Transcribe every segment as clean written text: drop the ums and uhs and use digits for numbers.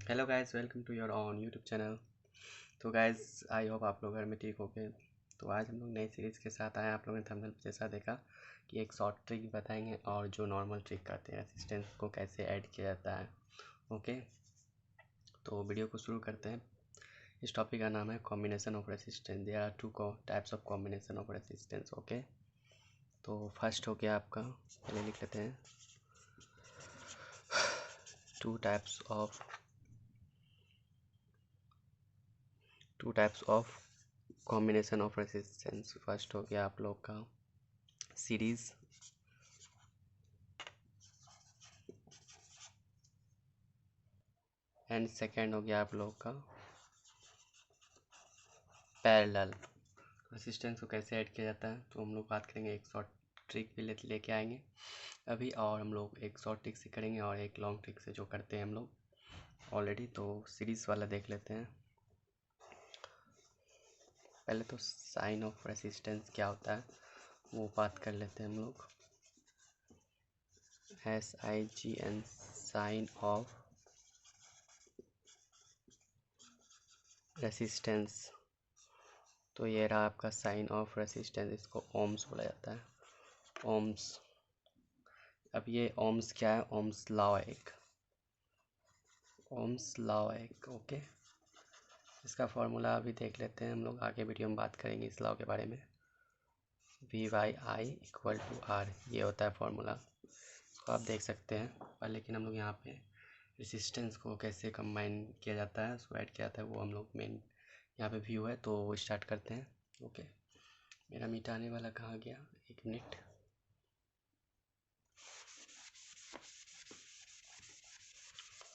Hello guys, welcome to your own YouTube channel. तो guys, I hope आप लोग घर में ठीक हो गए। तो आज हम लोग नई सीरीज़ के साथ आए हैं। आप लोगों ने थंबनेल पे जैसा देखा कि एक शॉर्ट ट्रिक बताएंगे और जो नॉर्मल ट्रिक करते हैं रेसिस्टेंस को कैसे ऐड किया जाता है। ओके, तो वीडियो को शुरू करते हैं। इस टॉपिक का नाम है combination of resistance. There are two types of combination of resistance. Okay, तो फर्स्ट हो गया आपका, पहले लिख लेते हैं, two types of combination of resistance. First हो गया आप लोग का सीरीज एंड सेकेंड हो गया आप लोग का पैरेलल। रेसिस्टेंस को कैसे ऐड किया जाता है तो हम लोग बात करेंगे, एक शॉर्ट ट्रिक भी लेके आएंगे अभी, और हम लोग एक शॉर्ट ट्रिक से करेंगे और एक लॉन्ग ट्रिक से जो करते हैं हम लोग ऑलरेडी। तो सीरीज वाला देख लेते हैं। पहले तो साइन ऑफ रेसिस्टेंस क्या होता है वो बात कर लेते हैं हम लोग। SIGN, sign of resistance. तो ये रहा आपका साइन ऑफ रेसिस्टेंस, इसको ओम्स बोला जाता है, ओम्स। अब ये ओम्स क्या है, ओम्स लॉ है एक, ओम्स लॉ है एक। ओके, इसका फॉर्मूला अभी देख लेते हैं हम लोग, आगे वीडियो में बात करेंगे इस लॉ के बारे में। VI=R, ये होता है फॉर्मूला, इसको आप देख सकते हैं। पर लेकिन हम लोग यहाँ पे रेसिस्टेंस को कैसे कंबाइन किया जाता है, उसको ऐड किया जाता है, वो हम लोग मेन यहाँ पे व्यू है, तो वो स्टार्ट करते हैं। ओके, मेरा मिटाने वाला कहाँ गया, एक मिनट।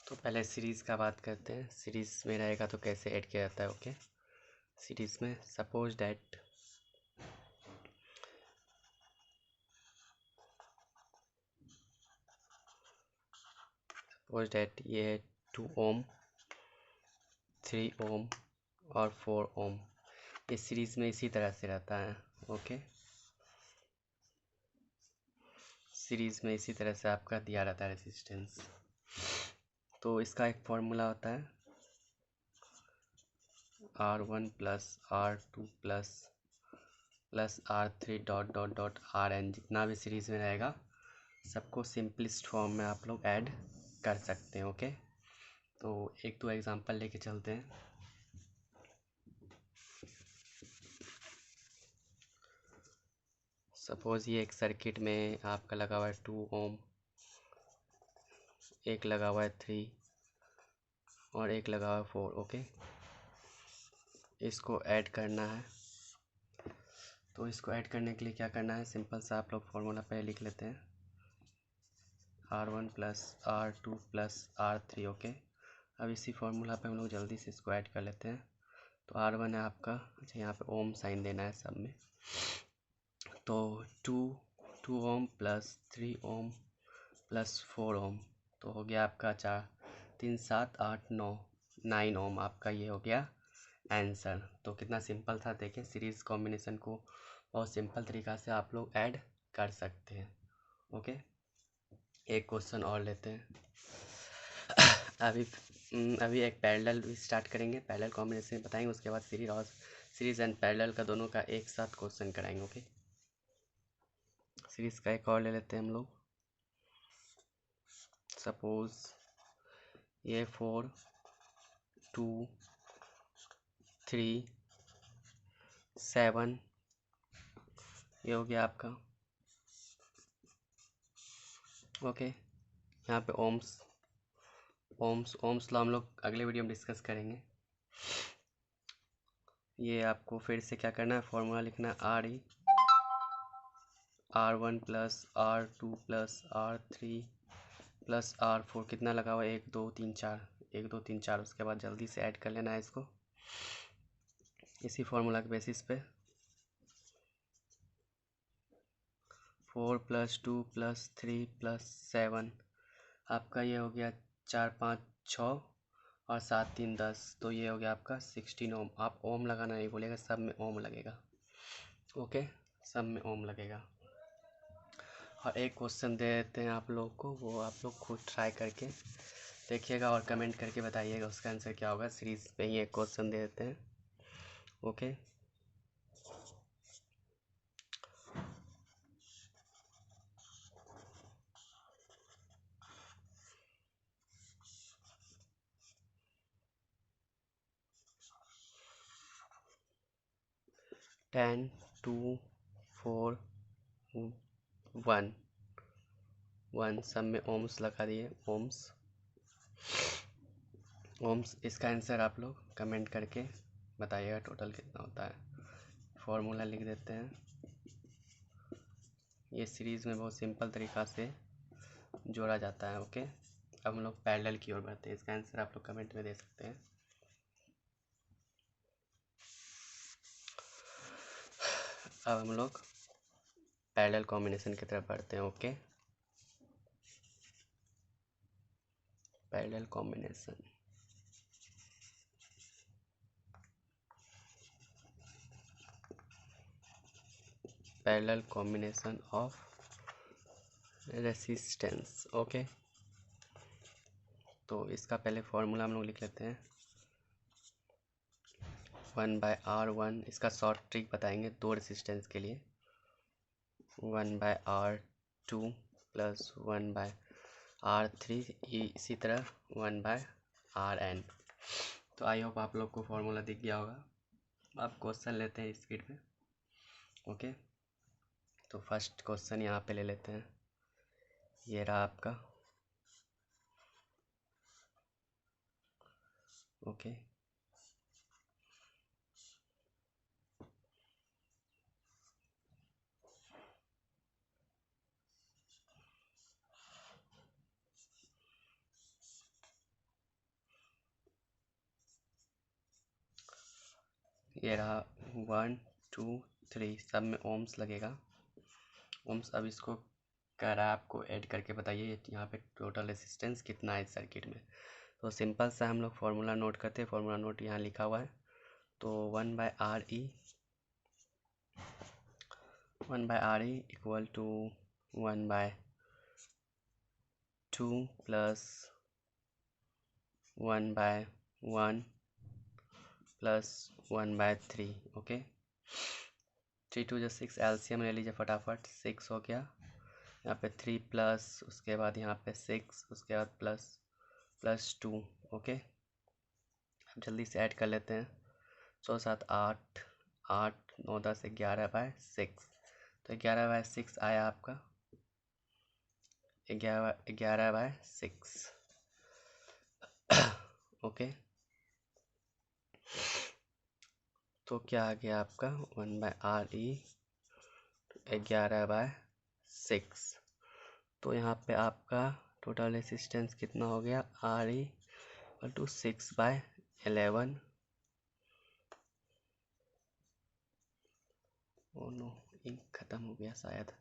तो पहले सीरीज़ का बात करते हैं। सीरीज़ में रहेगा तो कैसे ऐड किया जाता है। ओके, सीरीज़ में सपोज दैट ये है 2 ओम, 3 ओम और 4 ओम। ये सीरीज़ में इसी तरह से रहता है। ओके, सीरीज़ में इसी तरह से आपका दिया रहता है रेसिस्टेंस। तो इसका एक फॉर्मूला होता है R1 plus R2 plus R3 dot dot dot RN। जितना भी सीरीज़ में रहेगा सबको सिंपलेस्ट फॉर्म में आप लोग ऐड कर सकते हैं। ओके, तो एक दो एग्जांपल लेके चलते हैं। सपोज़ ये एक सर्किट में आपका लगा हुआ है 2 ओम, एक लगा हुआ है 3 और एक लगा हुआ है 4। ओके, इसको ऐड करना है। तो इसको ऐड करने के लिए क्या करना है, सिंपल सा आप लोग फॉर्मूला पहले लिख लेते हैं, R1 plus R2 plus R3। Okay, अब इसी फॉर्मूला पे हम लोग जल्दी से इसको ऐड कर लेते हैं। तो R1 है आपका, अच्छा यहाँ पे ओम साइन देना है सब में, तो 2 ओम प्लस 3 ओम प्लस 4 ओम, तो हो गया आपका 3 7 8 9 9 ओम। आपका ये हो गया आंसर। तो कितना सिंपल था, देखें सीरीज़ कॉम्बिनेशन को बहुत सिंपल तरीक़ा से आप लोग ऐड कर सकते हैं। ओके, एक क्वेश्चन और लेते हैं। अभी एक पैरेलल स्टार्ट करेंगे, पैरेलल कॉम्बिनेशन बताएंगे, उसके बाद सीरीज एंड पैरेलल का दोनों का एक साथ क्वेश्चन कराएंगे। ओके, सीरीज का एक और ले लेते हैं हम लोग। सपोज ये 4 2 3 7, ये हो गया आपका। ओके, यहाँ पे ओम्स लॉ हम लोग अगले वीडियो में डिस्कस करेंगे। ये आपको फिर से क्या करना है, फॉर्मूला लिखना है R1 plus R2 plus R3 plus R4। कितना लगा हुआ है, 1 2 3 4, 1 2 3 4। उसके बाद जल्दी से ऐड कर लेना है इसको इसी फॉर्मूला के बेसिस पे। 4 प्लस 2 प्लस 3 प्लस 7, आपका ये हो गया 4 5 6 और 7 3 10, तो ये हो गया आपका 16 ओम। आप ओम लगाना नहीं बोलेगा, सब में ओम लगेगा। ओके, सब में ओम लगेगा। और एक क्वेश्चन दे देते हैं आप लोग को, वो आप लोग खुद ट्राई करके देखिएगा और कमेंट करके बताइएगा उसका आंसर क्या होगा। सीरीज पे ही एक क्वेश्चन दे देते हैं। ओके, 10 2 4 1 1 सब में ओम्स लगा दिए। ओम्स इसका आंसर आप लोग कमेंट करके बताइएगा टोटल कितना होता है। फॉर्मूला लिख देते हैं। ये सीरीज़ में बहुत सिंपल तरीक़ा से जोड़ा जाता है। ओके, अब हम लोग पैरेलल की ओर बढ़ते हैं। इसका आंसर आप लोग कमेंट में दे सकते हैं। अब हम लोग पैरेलल कॉम्बिनेशन की तरफ बढ़ते हैं। Okay, parallel combination. Parallel combination of resistance. Okay, तो इसका पहले फॉर्मूला हम लोग लिख लेते हैं। 1/R1, इसका शॉर्ट ट्रिक बताएंगे दो रेसिस्टेंस के लिए। 1/R2 प्लस 1/R3, इसी तरह 1/Rn। तो आई होप आप लोग को फॉर्मूला दिख गया होगा। अब क्वेश्चन लेते हैं स्पीड में। ओके, तो फर्स्ट क्वेश्चन यहाँ पे ले लेते हैं। ये रहा आपका। ओके, ये रहा 1 2 3 सब में ओम्स लगेगा। ओम्स, अब इसको कह रहा है आपको ऐड करके बताइए यहाँ पे टोटल रेसिस्टेंस कितना है इस सर्किट में। तो सिंपल सा हम लोग फार्मूला नोट करते हैं। फार्मूला नोट यहाँ लिखा हुआ है। तो 1/RE equal to 1/2 plus 1/1 plus 1/3। Okay, 3 2 जो 6, एलसीएम ले लीजिए फटाफट। 6 हो गया, यहाँ पे 3 प्लस, उसके बाद यहाँ पे 6, उसके बाद प्लस 2। ओके, अब जल्दी से ऐड कर लेते हैं। 6 7 8 8 9 10 11/6। तो 11/6 आया आपका। 11/6। ओके, तो क्या आ गया आपका 1/RE 11/6। तो यहाँ पे आपका टोटल रेसिस्टेंस कितना हो गया। RE equal to 6/11। Oh no, ink खत्म हो गया शायद।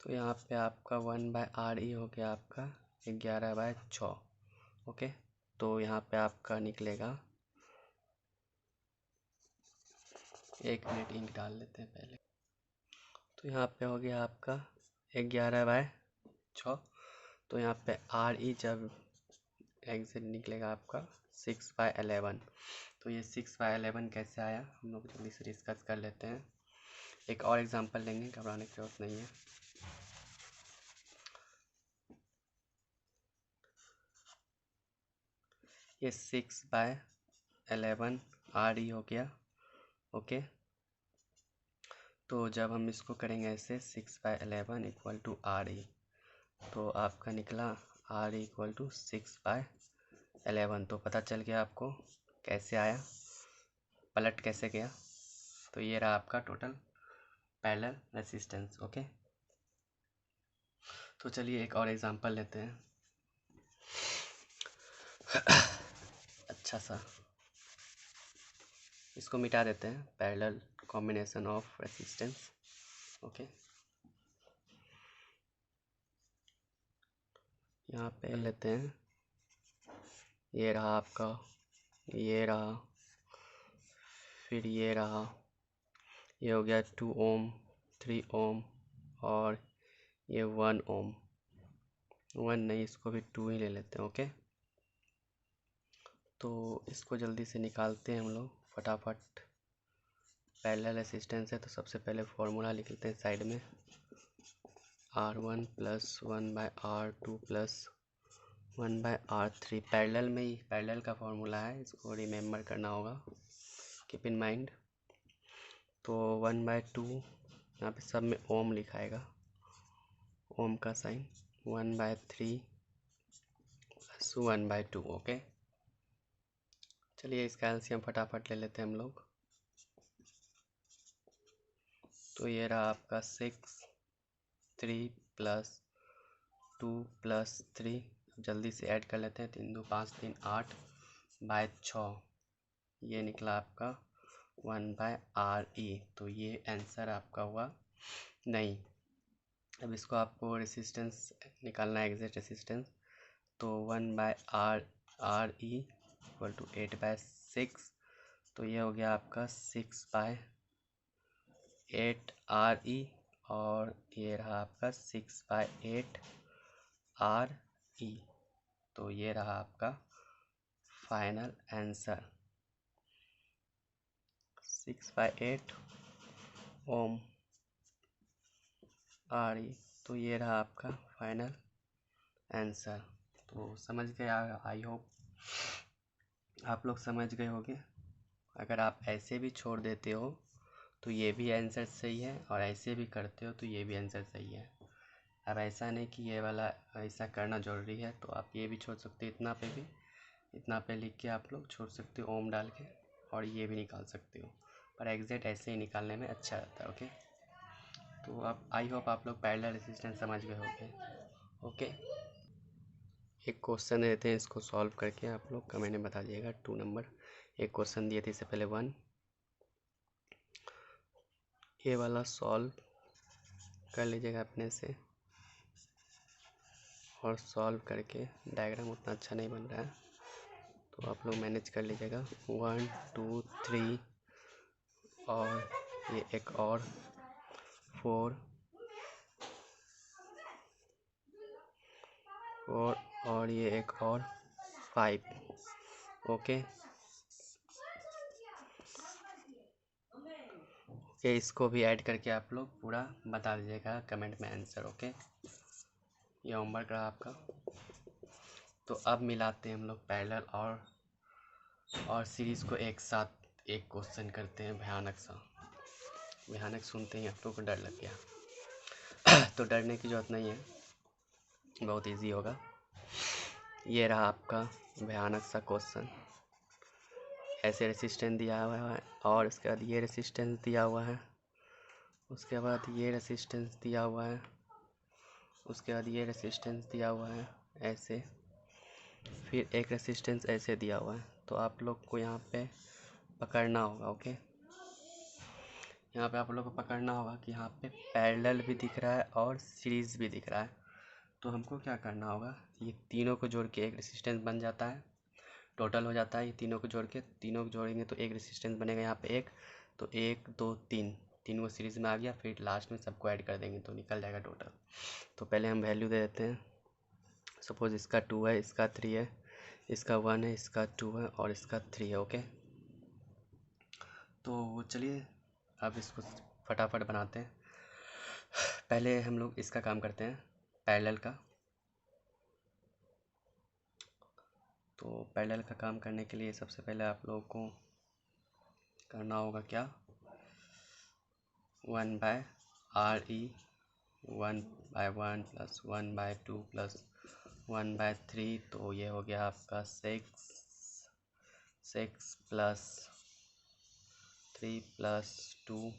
तो यहाँ पे आपका 1/RE हो गया आपका 11/6। ओके, तो यहाँ पे आपका निकलेगा, 1 मिनट इंक डाल लेते हैं पहले। तो यहाँ पे हो गया आपका 11/6। तो यहाँ पे RE जब एग्जिट निकलेगा आपका 6/11। तो ये 6/11 कैसे आया हम लोग जल्दी से डिस्कस कर लेते हैं। एक और एग्जांपल लेंगे, घबराने की जरूरत नहीं है। ये 6/11 RE हो गया। ओके, तो जब हम इसको करेंगे ऐसे 6/11 इक्वल टू RE, तो आपका निकला RE इक्वल टू 6/11। तो पता चल गया आपको कैसे आया, पलट कैसे गया। तो ये रहा आपका टोटल पैरेलल रेसिस्टेंस। ओके, तो चलिए एक और एग्जांपल लेते हैं अच्छा सा। इसको मिटा देते हैं, parallel combination of resistance. Okay, यहाँ पे लेते हैं। ये रहा आपका, ये रहा, फिर ये रहा, ये हो गया 2 ओम, 3 ओम और ये 1 ओम। 1 नहीं, इसको भी 2 ही ले लेते हैं। ओके, तो इसको जल्दी से निकालते हैं हम लोग फटाफट। पैरेलल रेसिस्टेंस है तो सबसे पहले फॉर्मूला लिख लेते हैं साइड में, R1 plus 1/R2 plus 1/R3। Parallel में ही पैरेलल का फॉर्मूला है, इसको रिमेम्बर करना होगा, कीप इन माइंड। तो 1/2 यहाँ पे सब में ओम लिखाएगा, ओम का साइन, 1/3 प्लस 1/2। ओके, चलिए इसका एलसीएम फटाफट ले लेते हैं हम लोग। तो ये रहा आपका 6, 3 प्लस 2 प्लस 3, जल्दी से ऐड कर लेते हैं। 3 2 5 3 8/6, ये निकला आपका 1/RE। तो ये आंसर आपका हुआ नहीं। अब इसको आपको रेसिस्टेंस निकालना है, एग्जैक्ट रेसिस्टेंस। तो 1/RE इक्वल टू 8/6, तो ये हो गया आपका 6/8RE और ये रहा आपका 6/8RE। तो ये रहा आपका फाइनल आंसर, 6/8 ओम RE। तो ये रहा आपका फाइनल आंसर। तो समझ गए, आई होप आप लोग समझ गए होंगे। अगर आप ऐसे भी छोड़ देते हो तो ये भी आंसर सही है, और ऐसे भी करते हो तो ये भी आंसर सही है। अब ऐसा नहीं कि ये वाला ऐसा करना ज़रूरी है, तो आप ये भी छोड़ सकते हो, इतना पे भी, इतना पे लिख के आप लोग छोड़ सकते हो ओम डाल के, और ये भी निकाल सकते हो, पर एग्जैक्ट ऐसे ही निकालने में अच्छा रहता है। ओके, तो अब आई होप आप लोग पैरेलल रेसिस्टेंस समझ गए होंगे। ओके, एक क्वेश्चन देते हैं, इसको सॉल्व करके आप लोग कमेंट में बता दीजिएगा। 2 नंबर एक क्वेश्चन दिए थे इससे पहले 1, ये वाला सॉल्व कर लीजिएगा अपने से, और सॉल्व करके डायग्राम उतना अच्छा नहीं बन रहा है तो आप लोग मैनेज कर लीजिएगा। 1 2 3 और ये एक और 4 और ये एक और 5। ओके, इसको भी ऐड करके आप लोग पूरा बता दीजिएगा कमेंट में आंसर। ओके, ये होमवर्क रहा आपका। तो अब मिलाते हैं हम लोग पैरेलल और सीरीज़ को एक साथ, एक क्वेश्चन करते हैं भयानक सा। भयानक सुनते ही आप लोग को डर लग गया तो डरने की ज़रूरत नहीं है, बहुत इजी होगा। ये रहा आपका भयानक सा क्वेश्चन। ऐसे रेसिस्टेंस दिया हुआ है, और उसके बाद ये रेसिस्टेंस दिया हुआ है, उसके बाद ये रेसिस्टेंस दिया हुआ है, उसके बाद ये रेसिस्टेंस दिया हुआ है ऐसे, फिर एक रेसिस्टेंस ऐसे दिया हुआ है। तो आप लोग को यहाँ पे पकड़ना होगा। ओके, यहाँ पे आप लोग को पकड़ना होगा कि यहाँ पे पैरेलल भी दिख रहा है और सीरीज़ भी दिख रहा है। तो हमको क्या करना होगा, ये तीनों को जोड़ के एक रेसिस्टेंस बन जाता है, टोटल हो जाता है। ये तीनों को जोड़ के, तीनों को जोड़ेंगे तो एक रेसिस्टेंस बनेगा यहाँ पे एक, तो 1 2 3, तीन वो सीरीज़ में आ गया, फिर लास्ट में सबको ऐड कर देंगे तो निकल जाएगा टोटल। तो पहले हम वैल्यू दे देते हैं। सपोज़ इसका 2 है, इसका 3 है, इसका 1 है, इसका 2 है और इसका 3 है। ओके, तो चलिए अब इसको फटाफट बनाते हैं। पहले हम लोग इसका काम करते हैं, पैरेलल का। तो पैरेलल का काम करने के लिए सबसे पहले आप लोगों को करना होगा क्या, 1/RE, 1/1 प्लस 1/2 प्लस 1/3। तो ये हो गया आपका 6 प्लस 3 प्लस 2,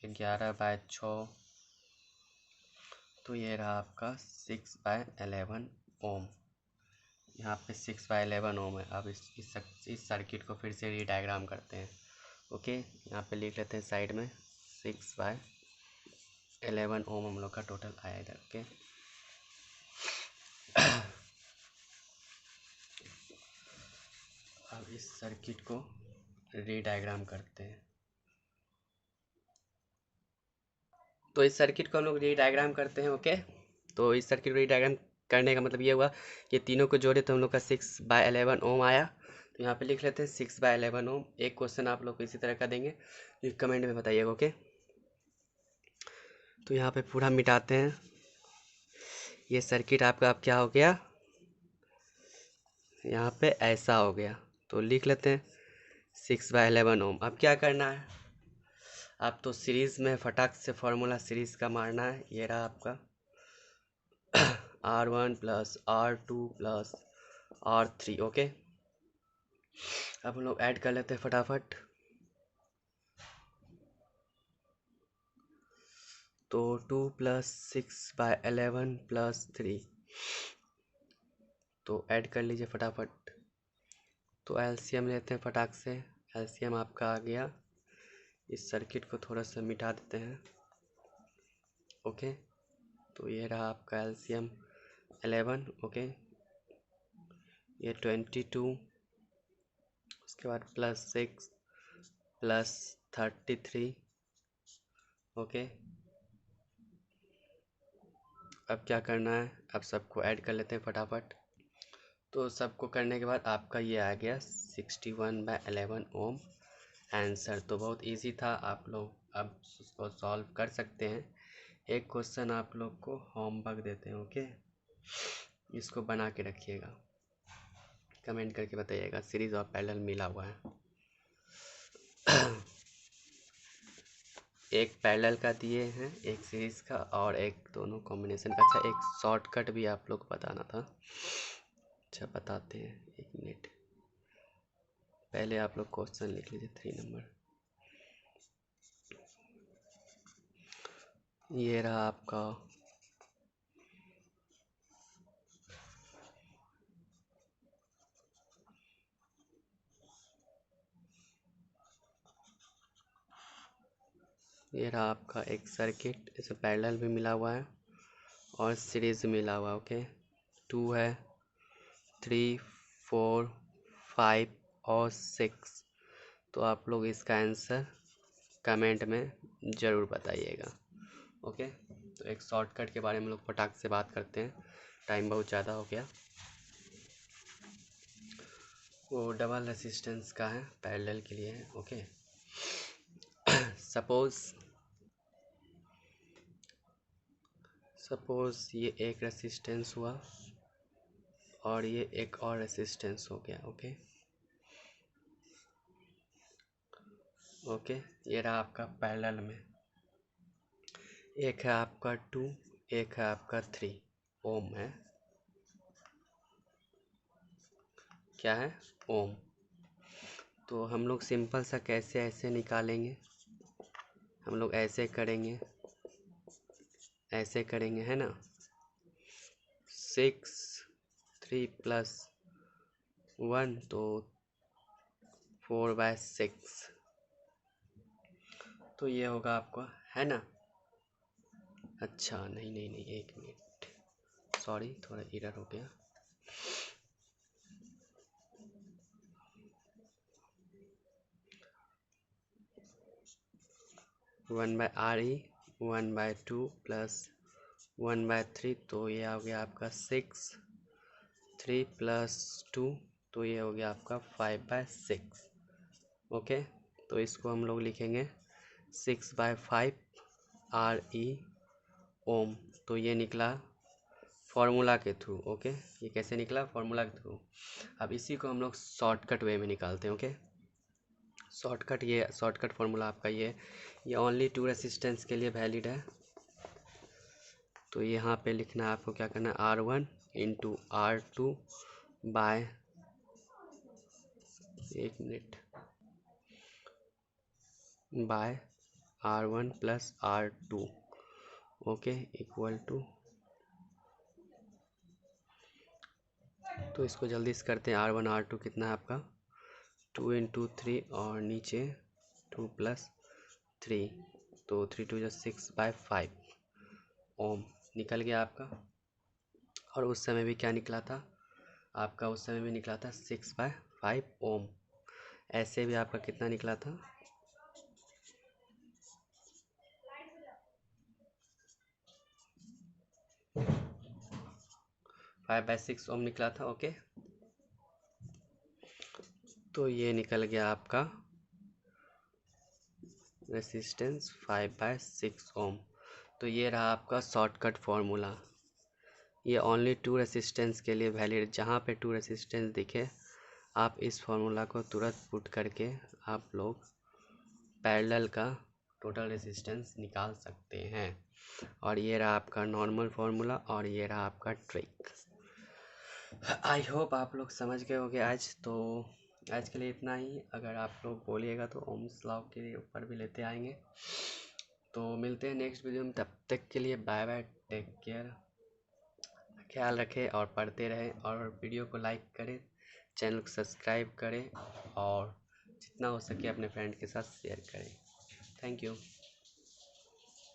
11/6। तो ये रहा आपका 6/11 ओम। यहाँ पे 6/11 ओम है। अब इस सर्किट को फिर से रीडायग्राम करते हैं। ओके, यहाँ पे लिख लेते हैं साइड में 6/11 ओम हम लोग का टोटल आया इधर। ओके, अब इस सर्किट को रीडायग्राम करते हैं। तो इस सर्किट को हम लोग रीडायग्राम करते हैं। ओके, तो इस सर्किट को रीडायग्राम करने का मतलब ये हुआ कि तीनों को जोड़े तो हम लोग का 6/11 ओम आया। तो यहाँ पे लिख लेते हैं 6/11 ओम। एक क्वेश्चन आप लोग को इसी तरह का देंगे, तो कमेंट में बताइएगा। ओके, तो यहाँ पे पूरा मिटाते हैं। ये सर्किट आपका अब क्या हो गया, यहाँ पे ऐसा हो गया। तो लिख लेते हैं 6/11 ओम। अब क्या करना है, आप तो सीरीज़ में फटाक से फार्मूला सीरीज़ का मारना है। ये रहा आपका R1 plus R2 plus R3। Okay, अब हम लोग ऐड कर लेते हैं फटाफट। तो 2 प्लस 6/11 प्लस 3, तो ऐड कर लीजिए फटाफट। तो एलसीएम लेते हैं फटाक से। एलसीएम आपका आ गया। इस सर्किट को थोड़ा सा मिटा देते हैं। ओके, तो ये रहा आपका एलसीएम 11। ओके, ये 22, उसके बाद प्लस 6 प्लस 33। ओके, अब क्या करना है, अब सबको ऐड कर लेते हैं फटाफट। तो सबको करने के बाद आपका ये आ गया 61/11 ओम आंसर। तो बहुत इजी था, आप लोग अब उसको सॉल्व कर सकते हैं। एक क्वेश्चन आप लोग को होमवर्क देते हैं। ओके, इसको बना के रखिएगा, कमेंट करके बताइएगा सीरीज और पैरेलल मिला हुआ है। एक पैरेलल का दिए हैं, एक सीरीज का, और एक दोनों कॉम्बिनेशन का। अच्छा, एक शॉर्टकट भी आप लोग को बताना था। अच्छा, बताते हैं, एक मिनट। पहले आप लोग क्वेश्चन लिख लीजिए 3 नंबर। ये रहा आपका आपका एक सर्किट, इसे पैरेलल भी मिला हुआ है और सीरीज मिला हुआ है। ओके, 2 है, 3, 4, 5 और 6। तो आप लोग इसका आंसर कमेंट में ज़रूर बताइएगा। ओके, तो एक शॉर्टकट के बारे में लोग फटाक से बात करते हैं, टाइम बहुत ज़्यादा हो गया। वो डबल रेसिस्टेंस का है, पैरेलल के लिए है। ओके, सपोज ये एक रेसिस्टेंस हुआ और ये एक और रेसिस्टेंस हो गया। ओके, ओके, ये रहा आपका पैरेलल में। एक है आपका 2, एक है आपका 3 ओम है। क्या है, ओम। तो हम लोग सिंपल सा कैसे ऐसे निकालेंगे, हम लोग ऐसे करेंगे, ऐसे करेंगे, है ना। 6, 3 प्लस 1 तो 4/6। तो ये होगा आपका, है ना। अच्छा, नहीं नहीं नहीं, एक मिनट, सॉरी, थोड़ा एरर हो गया। वन बाय RE 1/2 प्लस 1/3, तो ये हो गया आपका 6। 3 प्लस 2, तो ये हो गया आपका 5/6। ओके, तो इसको हम लोग लिखेंगे 6/5 RE ओम। तो ये निकला फॉर्मूला के थ्रू। ओके, ये कैसे निकला, फॉर्मूला के थ्रू। अब इसी को हम लोग शॉर्टकट वे में निकालते हैं। ओके, शॉर्टकट, ये शॉर्टकट फॉर्मूला आपका ये ओनली 2 रेसिस्टेंस के लिए वैलिड है। तो यहाँ पे लिखना है आपको, क्या करना है, R1 इंटू R2 बाय, एक मिनट, by R1 plus R2। Okay, equal to, तो इसको जल्दी से करते हैं। R1 R2 कितना है आपका, 2 इंटू 3 और नीचे 2 प्लस 3, तो 3 2 जो 6/5 ओम निकल गया आपका। और उस समय भी क्या निकला था आपका, उस समय भी निकला था 6/5 ओम। ऐसे भी आपका कितना निकला था, 5/6 ओम निकला था। ओके, तो ये निकल गया आपका रेसिस्टेंस 5/6 ओम। तो ये रहा आपका शॉर्टकट फॉर्मूला। ये ओनली 2 रेसिस्टेंस के लिए वैलिड। जहाँ पे 2 रेसिस्टेंस दिखे आप इस फॉर्मूला को तुरंत पुट करके आप लोग पैरेलल का टोटल रेसिस्टेंस निकाल सकते हैं। और ये रहा आपका नॉर्मल फार्मूला और ये रहा आपका ट्रिक। आई होप आप लोग समझ गए होंगे आज। तो आज के लिए इतना ही। अगर आप लोग बोलिएगा तो ओम्स लॉ के ऊपर भी लेते आएंगे। तो मिलते हैं नेक्स्ट वीडियो में, तब तक के लिए बाय बाय, टेक केयर, ख्याल रखें और पढ़ते रहें। और वीडियो को लाइक करें, चैनल को सब्सक्राइब करें और जितना हो सके अपने फ्रेंड के साथ शेयर करें। Thank you.